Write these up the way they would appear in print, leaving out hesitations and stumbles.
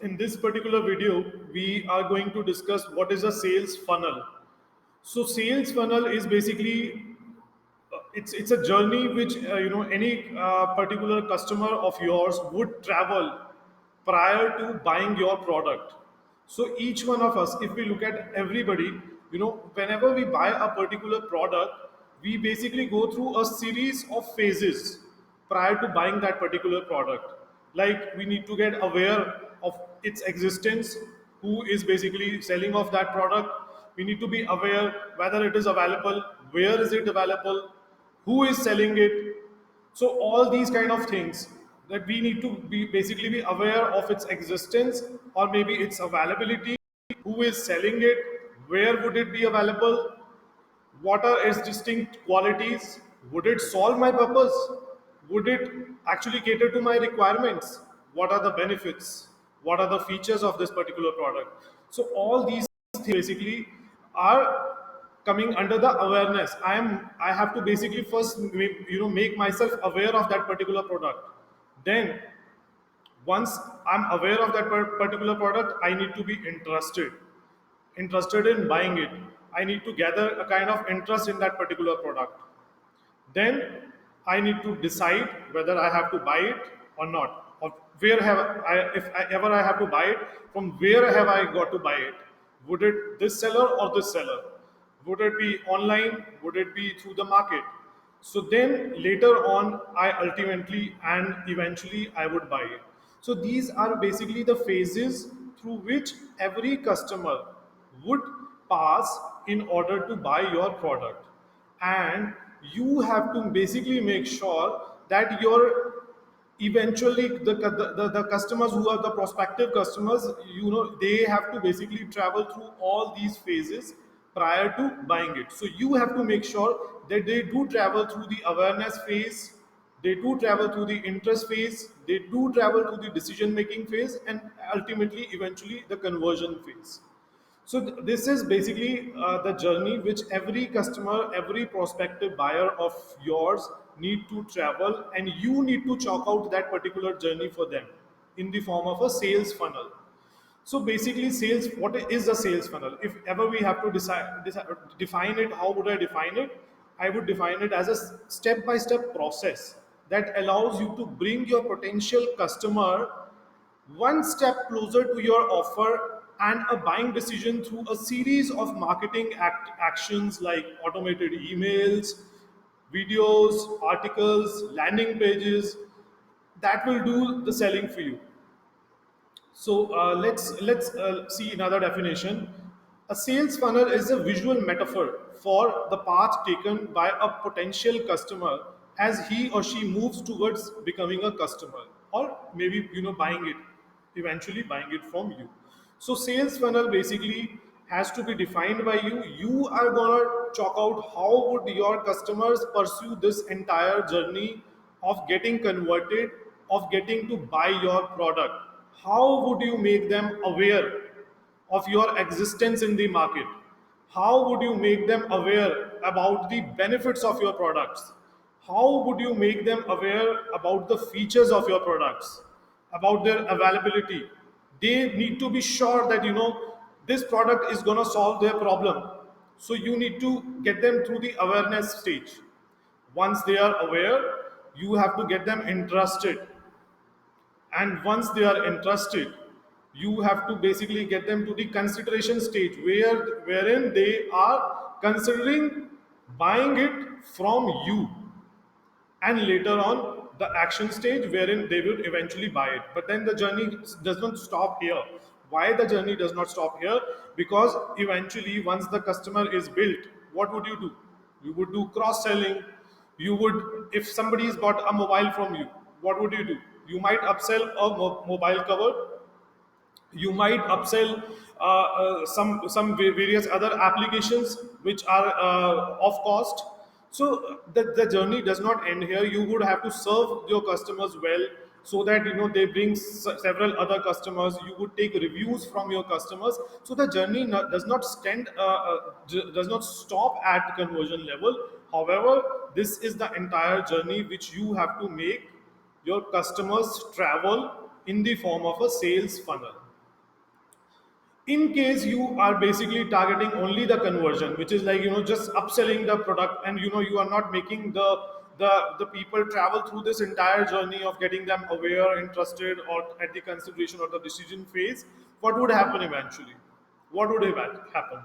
in this particular video, we are going to discuss what is a sales funnel. So sales funnel is basically it's a journey which any particular customer of yours would travel prior to buying your product. So each one of us, if we look at everybody, whenever we buy a particular product, we basically go through a series of phases prior to buying that particular product. Like we need to get aware of its existence, who is basically selling off that product. We need to be aware whether it is available, where is it available, who is selling it. So all these kind of things that we need to be basically be aware of its existence, or maybe its availability, who is selling it, where would it be available, what are its distinct qualities, would it solve my purpose, would it actually cater to my requirements, what are the benefits, what are the features of this particular product. So all these things basically are coming under the awareness. I have to basically first make myself aware of that particular product. Then once I'm aware of that particular product, I need to be interested in buying it. I need to gather a kind of interest in that particular product. Then I need to decide whether I have to buy it or not, or where have I, if I, ever I have to buy it, from where have I got to buy it. Would it this seller or this seller? Would it be online? Would it be through the market? So then later on, I ultimately and eventually I would buy it. So these are basically the phases through which every customer would pass in order to buy your product. And you have to basically make sure that your eventually the customers who are the prospective customers, they have to basically travel through all these phases prior to buying it. So you have to make sure that they do travel through the awareness phase, they do travel through the interest phase, they do travel through the decision making phase, and ultimately eventually the conversion phase. So this is basically the journey which every customer, every prospective buyer of yours need to travel, and you need to chalk out that particular journey for them in the form of a sales funnel. So basically, sales. What is a sales funnel? If ever we have to define it, how would I define it? I would define it as a step-by-step process that allows you to bring your potential customer one step closer to your offer and a buying decision through a series of marketing actions like automated emails, videos, articles, landing pages that will do the selling for you. So let's see another definition. A sales funnel is a visual metaphor for the path taken by a potential customer as he or she moves towards becoming a customer, or maybe buying it, eventually buying it from you. So sales funnel basically has to be defined by you. You are gonna chalk out how would your customers pursue this entire journey of getting converted, of getting to buy your product. How would you make them aware of your existence in the market? How would you make them aware about the benefits of your products? How would you make them aware about the features of your products, about their availability? They need to be sure that this product is going to solve their problem. So you need to get them through the awareness stage. Once they are aware, you have to get them interested, and once they are interested, you have to basically get them to the consideration stage wherein they are considering buying it from you, and later on the action stage wherein they will eventually buy it. But then the journey does not stop here. Why the journey does not stop here? Because eventually once the customer is built, what would you do? You would do cross selling. You would, if somebody's bought a mobile from you, what would you do? You might upsell a mobile cover. You might upsell some various other applications which are of cost. So the journey does not end here. You would have to serve your customers well, so that they bring several other customers. You would take reviews from your customers. So the journey does not does not stop at conversion level. However, this is the entire journey which you have to make your customers travel in the form of a sales funnel. In case you are basically targeting only the conversion, which is like just upselling the product, and you are not making the people travel through this entire journey of getting them aware, interested, or at the consideration or the decision phase, what would happen eventually? What would happen?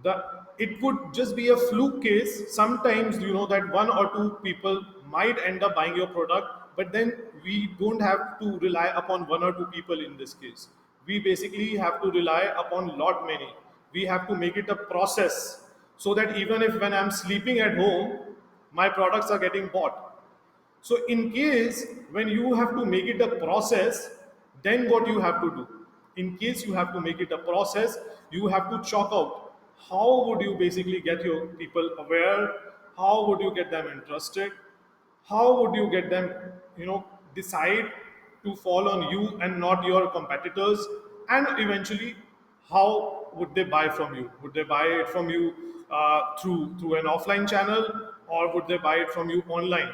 The It would just be a fluke case. Sometimes that one or two people might end up buying your product, but then we don't have to rely upon one or two people. In this case, we basically have to rely upon lot many. We have to make it a process, so that even if when I'm sleeping at home, my products are getting bought. So, in case when you have to make it a process, then what you have to do? In case you have to make it a process, you have to chalk out how would you basically get your people aware, how would you get them interested, how would you get them, decide to fall on you and not your competitors, and eventually, how would they buy from you? Would they buy it from you through an offline channel, or would they buy it from you online?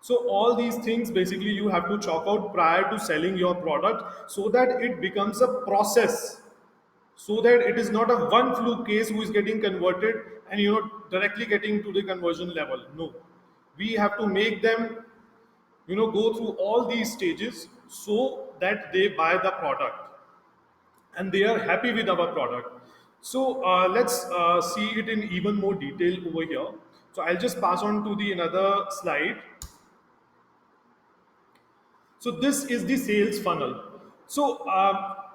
So all these things basically you have to chalk out prior to selling your product, so that it becomes a process, so that it is not a one fluke case who is getting converted and directly getting to the conversion level. No, we have to make them go through all these stages so that they buy the product and they are happy with our product. So let's see it in even more detail over here. So I'll just pass on to the another slide. So this is the sales funnel. So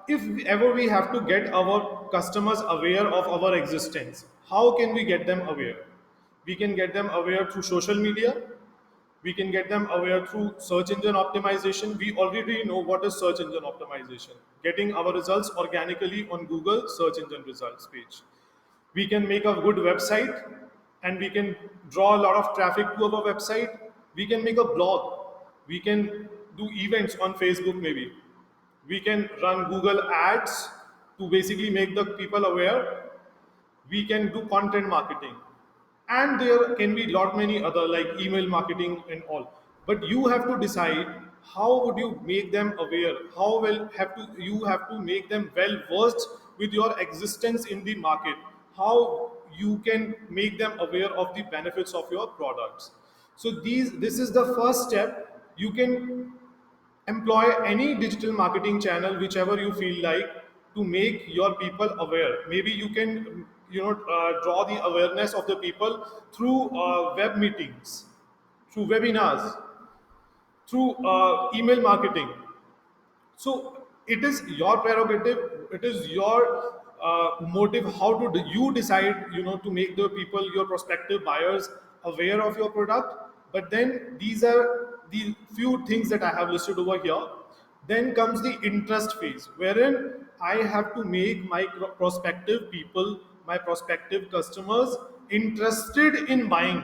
if ever we have to get our customers aware of our existence, how can we get them aware? We can get them aware through social media. We can get them aware through search engine optimization. We already know what is search engine optimization. Getting our results organically on Google search engine results page. We can make a good website, and we can draw a lot of traffic to our website. We can make a blog. We can do events on Facebook maybe. We can run Google ads to basically make the people aware. We can do content marketing, and there can be lot many other like email marketing and all. But you have to decide how would you make them aware, how well have to you have to make them well versed with your existence in the market, how you can make them aware of the benefits of your products. So this is the first step. You can employ any digital marketing channel whichever you feel like, to make your people aware. Maybe you can draw the awareness of the people through web meetings, through webinars, through email marketing. So it is your prerogative, it is your motive, how to you decide to make the people, your prospective buyers, aware of your product. But then these are the few things that I have listed over here. Then comes the interest phase, wherein I have to make my prospective people, my prospective customers, interested in buying.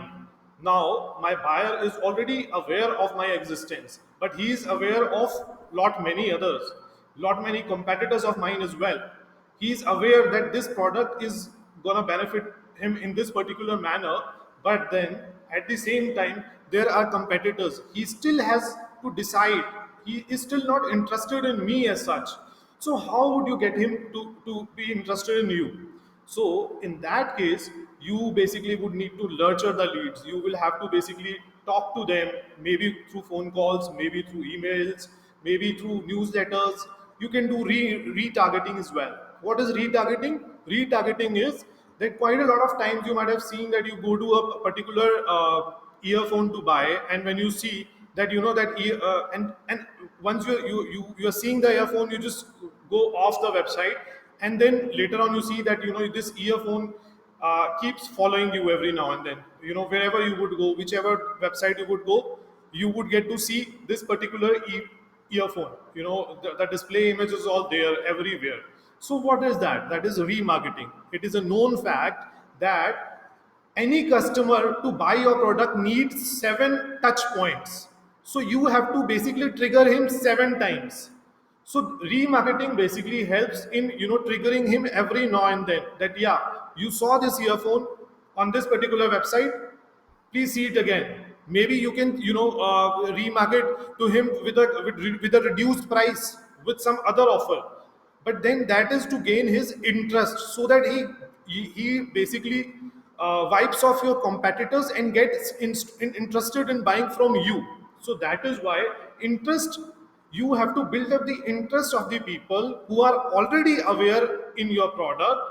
Now my buyer is already aware of my existence, but he is aware of lot many others, lot many competitors of mine as well. He is aware that this product is gonna benefit him in this particular manner, but then at the same time there are competitors. He still has to decide. He is still not interested in me as such. So how would you get him to be interested in you? So in that case, you basically would need to nurture the leads. You will have to basically talk to them, maybe through phone calls, maybe through emails, maybe through newsletters. You can do retargeting as well. What is retargeting? Retargeting is that quite a lot of times you might have seen that you go to a particular earphone to buy, and when you see that and once you are seeing the earphone, you just go off the website, and then later on you see that this earphone keeps following you every now and then. Wherever you would go, whichever website you would go, you would get to see this particular earphone. The display image is all there everywhere. So what is that? That is remarketing. It is a known fact that any customer to buy your product needs 7 touch points. So you have to basically trigger him 7 times. So remarketing basically helps in triggering him every now and then, that yeah, you saw this earphone on this particular website, please see it again. Maybe you can remarket to him with a reduced price with some other offer, but then that is to gain his interest, so that he basically wipes off your competitors and gets interested in buying from you. So that is why interest, you have to build up the interest of the people who are already aware in your product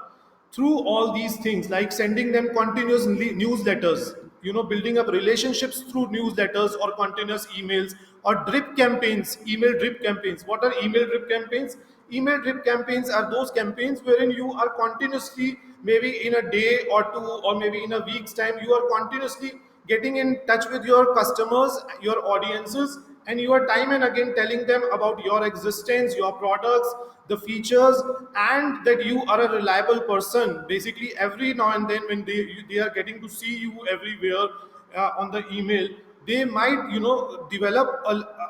through all these things, like sending them continuous newsletters, building up relationships through newsletters or continuous emails, or drip campaigns, email drip campaigns. What are email drip campaigns? Email drip campaigns are those campaigns wherein you are continuously, maybe in a day or two, or maybe in a week's time, you are continuously getting in touch with your customers, your audiences, and you are time and again telling them about your existence, your products, the features, and that you are a reliable person. Basically, every now and then, when they are getting to see you everywhere on the email, they might develop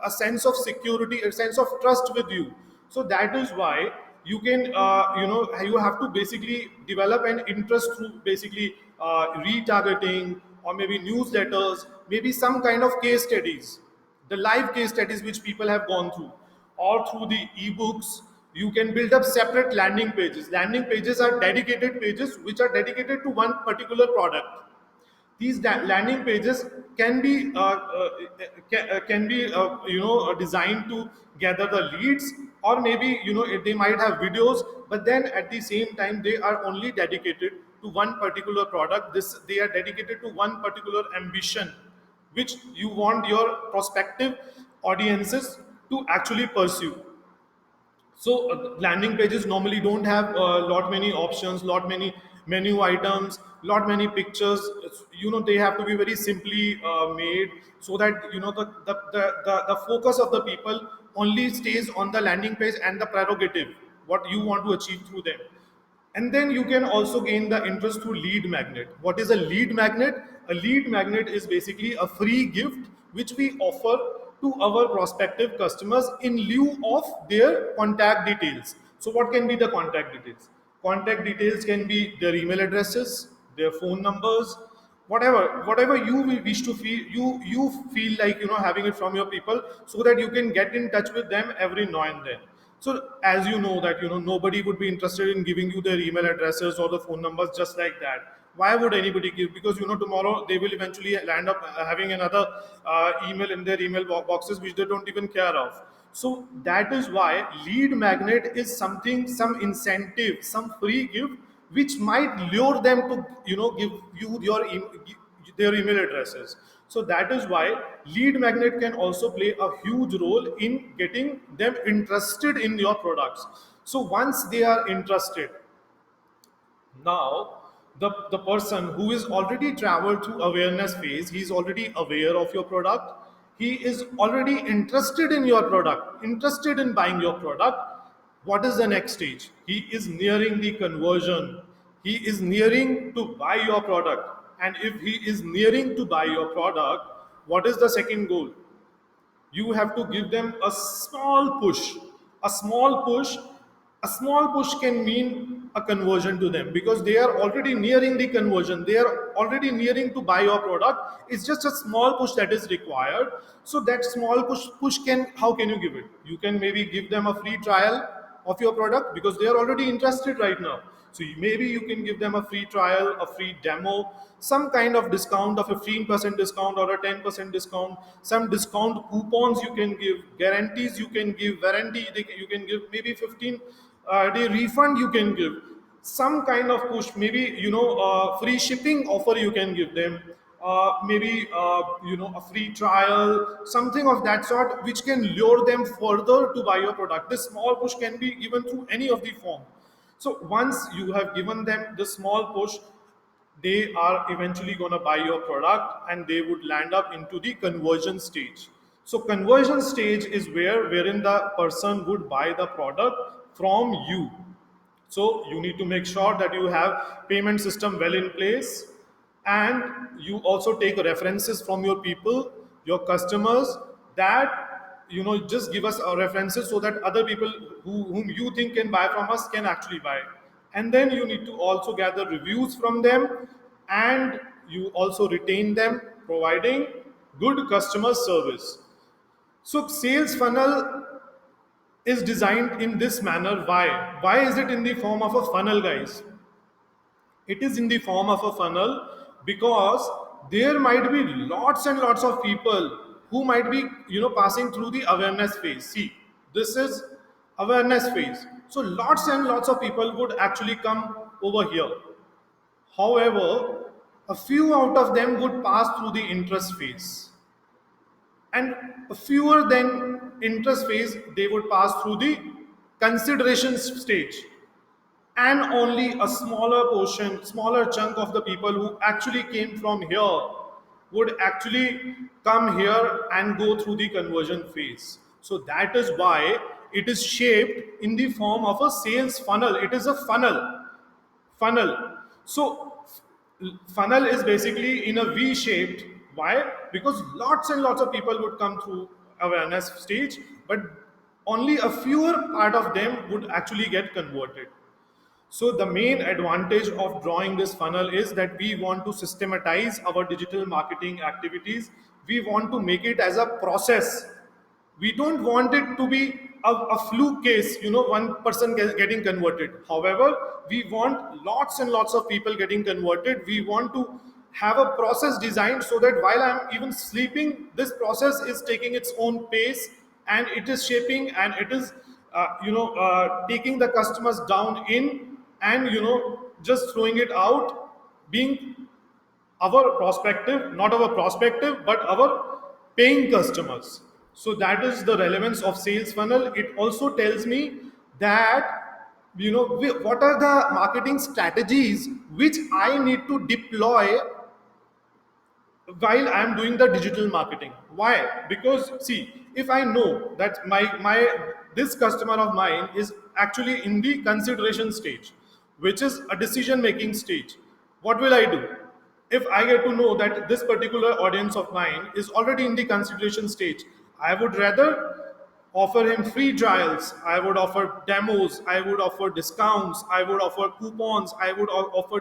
a sense of security, a sense of trust with you. So that is why you can you have to basically develop an interest through basically retargeting, or maybe newsletters, maybe some kind of case studies, the live case studies which people have gone through, or through the ebooks. You can build up separate landing pages. Landing pages are dedicated pages which are dedicated to one particular product. These landing pages can be designed to gather the leads, or maybe they might have videos, but then at the same time they are only dedicated to one particular product. This, they are dedicated to one particular ambition which you want your prospective audiences to actually pursue. So landing pages normally don't have lot many options, lot many menu items, lot many pictures. They have to be very simply made, so that the focus of the people only stays on the landing page and the prerogative what you want to achieve through them. And then you can also gain the interest through lead magnet. What is a lead magnet? A lead magnet is basically a free gift which we offer to our prospective customers in lieu of their contact details. So what can be the contact details? Contact details can be their email addresses, their phone numbers, whatever you wish to feel, you feel like having it from your people, so that you can get in touch with them every now and then. So as you know that nobody would be interested in giving you their email addresses or the phone numbers just like that. Why would anybody give? Because tomorrow they will eventually land up having another email in their email boxes which they don't even care of. So that is why lead magnet is something, some incentive, some free gift which might lure them to give you their email addresses. So that is why lead magnet can also play a huge role in getting them interested in your products. So once they are interested, now the person who is already traveled through awareness phase, he is already aware of your product, he is already interested in your product, interested in buying your product. What is the next stage? He is nearing the conversion, he is nearing to buy your product. And if he is nearing to buy your product, what is the second goal? You have to give them a small push. A small push, a small push can mean a conversion to them, because they are already nearing the conversion, they are already nearing to buy your product. It's just a small push that is required. So that small push can, how can you give it? You can maybe give them a free trial of your product, because they are already interested right now. So maybe you can give them a free trial, a free demo, some kind of discount of a 15% discount or a 10% discount, some discount coupons you can give, guarantees you can give, warranty you can give, maybe 15 day refund you can give, some kind of push, maybe free shipping offer you can give them, maybe a free trial, something of that sort, which can lure them further to buy your product. This small push can be given through any of the form. So once you have given them the small push, they are eventually going to buy your product, and they would land up into the conversion stage. So conversion stage is wherein the person would buy the product from you. So you need to make sure that you have payment system well in place, and you also take references from your people, your customers, that just give us our references, so that other people whom you think can buy from us can actually buy. And then you need to also gather reviews from them, and you also retain them, providing good customer service. So sales funnel is designed in this manner. Why is it in the form of a funnel, guys? It is in the form of a funnel because there might be lots and lots of people who might be passing through the awareness phase. See, this is awareness phase, so lots and lots of people would actually come over here. However, a few out of them would pass through the interest phase, and fewer than interest phase they would pass through the consideration stage, and only a smaller portion, smaller chunk of the people who actually came from here would actually come here and go through the conversion phase. So that is why it is shaped in the form of a sales funnel. It is a funnel. So funnel is basically in a V shaped. Why? Because lots and lots of people would come through awareness stage, but only a fewer part of them would actually get converted. So the main advantage of drawing this funnel is that we want to systematize our digital marketing activities. We want to make it as a process. We don't want it to be a fluke case, one person getting converted. However, we want lots and lots of people getting converted. We want to have a process designed so that while I'm even sleeping, this process is taking its own pace, and it is shaping, and it is taking the customers down in, and just throwing it out, being our prospective, not our prospective, but our paying customers. So that is the relevance of sales funnel. It also tells me that what are the marketing strategies which I need to deploy while I'm doing the digital marketing. Why? Because see, if I know that my this customer of mine is actually in the consideration stage, which is a decision making stage, what will I do? If I get to know that this particular audience of mine is already in the consideration stage, I would rather offer him free trials, I would offer demos, I would offer discounts, I would offer coupons, I would offer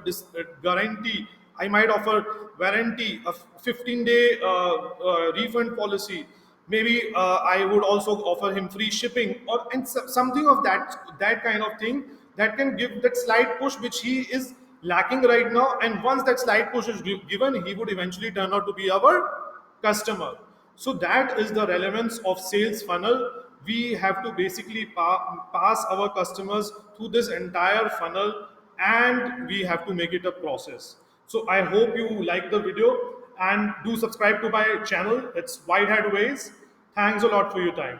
guarantee, I might offer warranty, a 15-day refund policy. Maybe I would also offer him free shipping, or and something of that kind of thing that can give that slight push which he is lacking right now. And once that slight push is given, he would eventually turn out to be our customer. So that is the relevance of sales funnel. We have to basically pass our customers through this entire funnel, and we have to make it a process. So I hope you like the video, and do subscribe to my channel. It's White Hat Ways. Thanks a lot for your time.